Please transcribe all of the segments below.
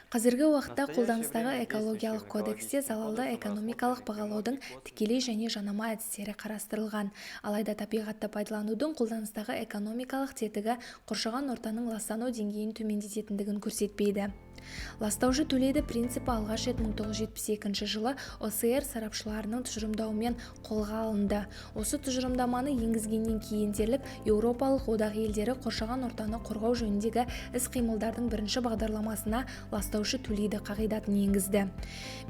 Қазіргі уақытта настоящее қолданыстағы время экологиялық действующими кодексте экологическими залалды кодексом экономикалық рассмотрены бағалаудың тематики от тікелей және жанама әдістері қарастырылған. Алайда табиғатты пайдаланудың қолданыстағы экономикалық тетігі қоршаған ортаның ластану деңгейін төмендететіндігін көрсетпейді. Ластаушы төлейді принципі алғаш рет 1972 жылы ОСР сарапшыларының тұжырымдауымен қолға алынды. Осы тұжырымдаманы енгізгеннен кейін дерлік Еуропалық одақ елдері қоршаған ортаны қорғау жөніндегі іс-қимылдардың бірінші бағдарламасына ластаушы төлейді қағидатын енгізді.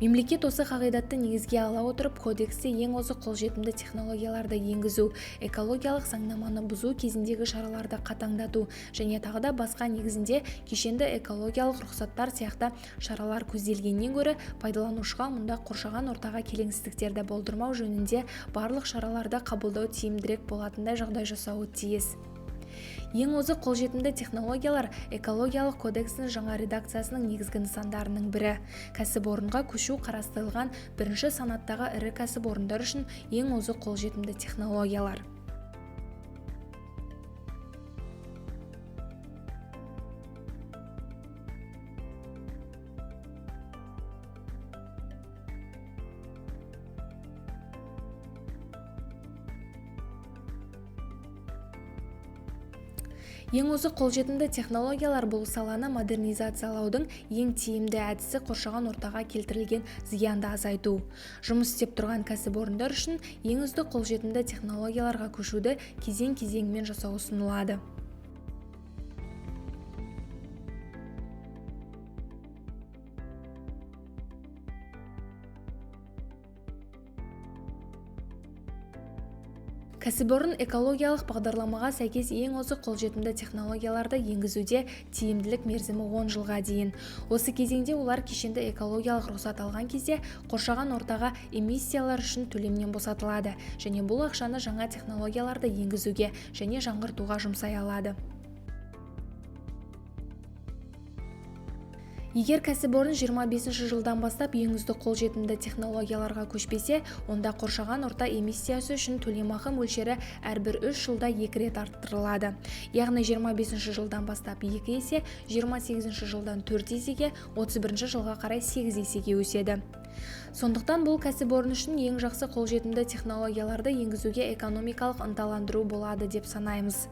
Мемлекет осы қағидатты негізге ала отырып кодексте ең озық қолжетімді технологияларды енгізу, экологиялық заңнаманы бұзу кезіндегі шараларды қатаңдату және тағы да басқа негізінде кешенді экологиялық рұқсаттар сияқты шаралар көзделгеннен гөрі пайдаланушыға мұнда қоршаған ортаға келеңсіздіктерді болдырмау жөнінде барлық шараларды қабылдау тиімдірек болатындай жағдай жасауы тиіс. Ең озық қолжетімді технологиялар экологиялық кодексінің жаңа редакциясының негізгі нысандарының бірі. Кәсіпорынға көшу қарастырылған бірінші санаттағы ірі кәсіпорындар үшін ең озық қолжетімді технологиялар. Ең озық қолжетімді технологиялар бұл саланы модернизациялаудың ең тиімді әдісі қоршаған ортаға келтірілген зиянды азайту. Жұмыс істеп тұрған кәсіпорындар үшін ең үздік қолжетімді технологияларға көшуді кезең-кезеңмен жасау ұсынылады. Кәсіпорын экологиялық бағдарламаға сәйкес ең озық қолжетімді технологияларды енгізуде тиімділік мерзімі 10 жылға дейін. Осы кезеңде олар кешенді экологиялық рұқсат алған кезде қоршаған ортаға эмиссиялар үшін төлемнен босатылады және бұл ақшаны жаңа технологияларды енгізуге және жаңғыртуға жұмсай алады. Егер кәсіпорын 25 жылдан бастап ең үздік қолжетімді технологияларға көшпесе, онда қоршаған орта эмиссиясы үшін төлемақы мөлшері әрбір 3 жылда 2 рет арттырылады. Яғни 25 жылдан бастап 2 есе, 28 жылдан 4 есеге, 31 жылға қарай 8 есеге өседі. Сондықтан бұл кәсіпорын үшін ең жақсы қолжетімді технологияларды енгізуге экономикалық ынталандыру болады деп санаймыз.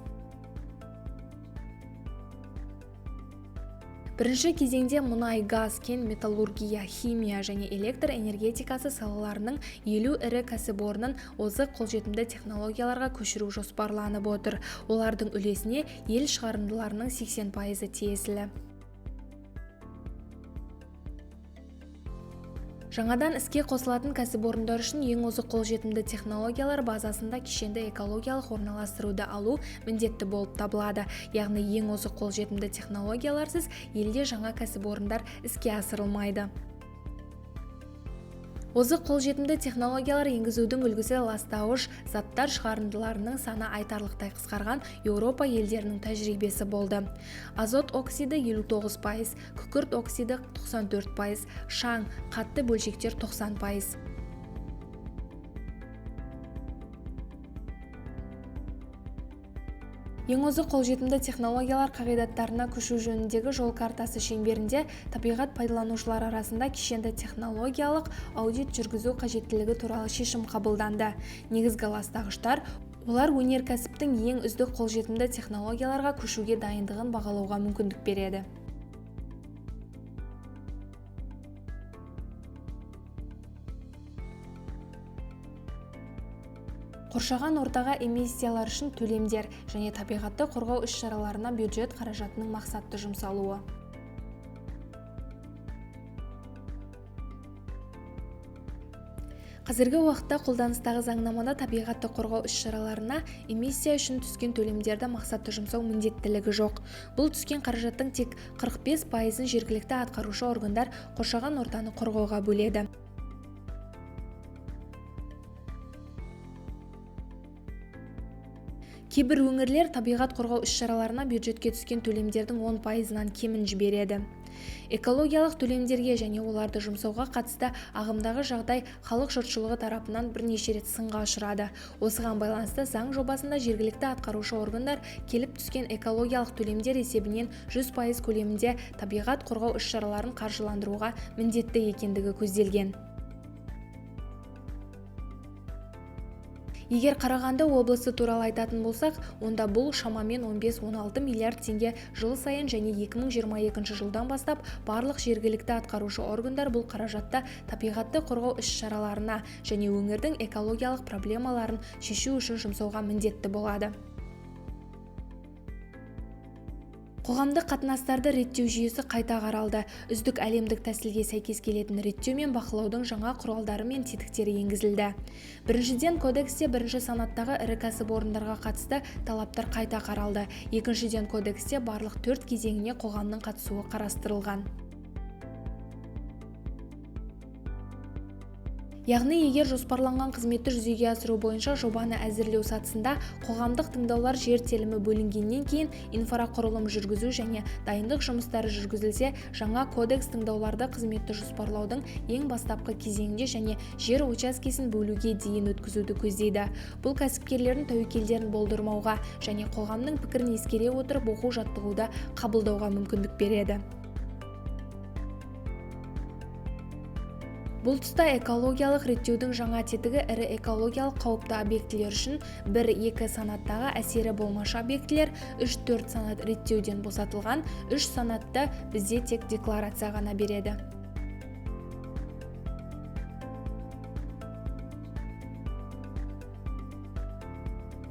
Бірінші кезеңде мұнай, газ, кен, металлургия, химия және электр энергетикасы салаларының 50 ірі кәсіпорнын озық қолжетімді технологияларға көшіру жоспарланып отыр. Олардың үлесіне ел шығарындыларының 80% тиесілі. Жаңадан іске қосылатын кәсіпорындар үшін ең озық қолжетімді технологиялар базасында кешенді экологиялық орналастыруды алу міндетті болып табылады. Яғни ең озық қолжетімді технологияларсыз елде жаңа кәсіпорындар іске асырылмайды. Озық қолжетімді технологиялар енгізудің үлгісі ластауыш заттар шығарындыларының саны айтарлықтай қысқарған Еуропа елдерінің тәжірибесі болды. Азот оксиді 59%, күкірт оксиді 94%, шаң, қатты бөлшектер 90%. Ең озық қолжетімді технологиялар қағидаттарына көшу жөніндегі жол картасы шеңберінде табиғат пайдаланушылар арасында кешенді технологиялық аудит жүргізу қажеттілігі туралы шешім қабылданды. Негізгі ластағыштар олар өнеркәсіптің ең үздік қолжетімді технологияларға көшуге дайындығын бағалауға мүмкіндік береді. Қоршаған ортаға эмиссиялар үшін төлемдер және табиғатты қорғау іс-шараларына бюджет қаражатының мақсатты жұмсалуы. Қазіргі уақытта қолданыстағы заңнамада табиғатты қорғау іс-шараларына эмиссия үшін түскен төлемдерді мақсатты жұмсау міндеттілігі жоқ. Бұл түскен қаражаттың тек 45%-ын жергілікті атқарушы органдар қоршаған ортаны қорғауға бөледі. Кейбір өңірлер табиғат қорғау іс-шараларына бюджетке түскен төлемдердің 10%-нан кемін жібереді. Экологиялық төлемдерге және оларды жұмсауға қатысты ағымдағы жағдай халық жұртшылығы тарапынан бірнеше рет сынға ұшырады. Осыған байланысты заң жобасында жергілікті атқарушы органдар келіп түскен экологиялық төлемдер есебінен 100% көлемінде табиғат қорғау іс-шараларын қаржыландыруға міндетті екендігі көзделген. Егер Қарағанды облысы туралы айтатын болсақ, онда бұл шамамен 15-16 миллиард теңге жыл сайын және 2022 жылдан бастап барлық жергілікті атқарушы органдар бұл қаражатты табиғатты қорғау іс-шараларына және өңірдің экологиялық проблемаларын шешу үшін жұмсауға міндетті болады. Қоғамдық қатынастарды реттеу жүйесі қайта қаралды. Үздік әлемдік тәсілге сәйкес келетін реттеу мен бақылаудың жаңа құралдары мен тетіктері енгізілді. Біріншіден, кодексте бірінші санаттағы ірі кәсіпорындарға қатысты талаптар қайта қаралды. Екіншіден, кодексте барлық 4 кезеңіне қоғамның қатысуы қарастырылған. Яғни, егер жоспарланған қызметті жүзеге асыру бойынша жобаны әзірлеу сатысында қоғамдық тыңдаулар жер телімі бөлінгеннен кейін инфрақұрылым жүргізу және дайындық жұмыстары жүргізілсе, жаңа кодекс тыңдауларды қызметті жоспарлаудың ең бастапқы кезеңінде және жер учаскесін бөлуге дейін өткізуді көздейді. Бұл кәсіпкерлердің тәуекелдерін болдырмауға және қоғамның пікірін ескере отырып оқу-жаттығуды қабылдауға мүмкіндік береді. Бұл тұста экологиялық реттеудің жаңа тетігі ірі экологиялық қауіпті объектілер үшін 1-2 санаттағы әсері болмашы объектілер, 3-4 санат реттеуден босатылған, 3 санатты бізде тек декларация ғана береді.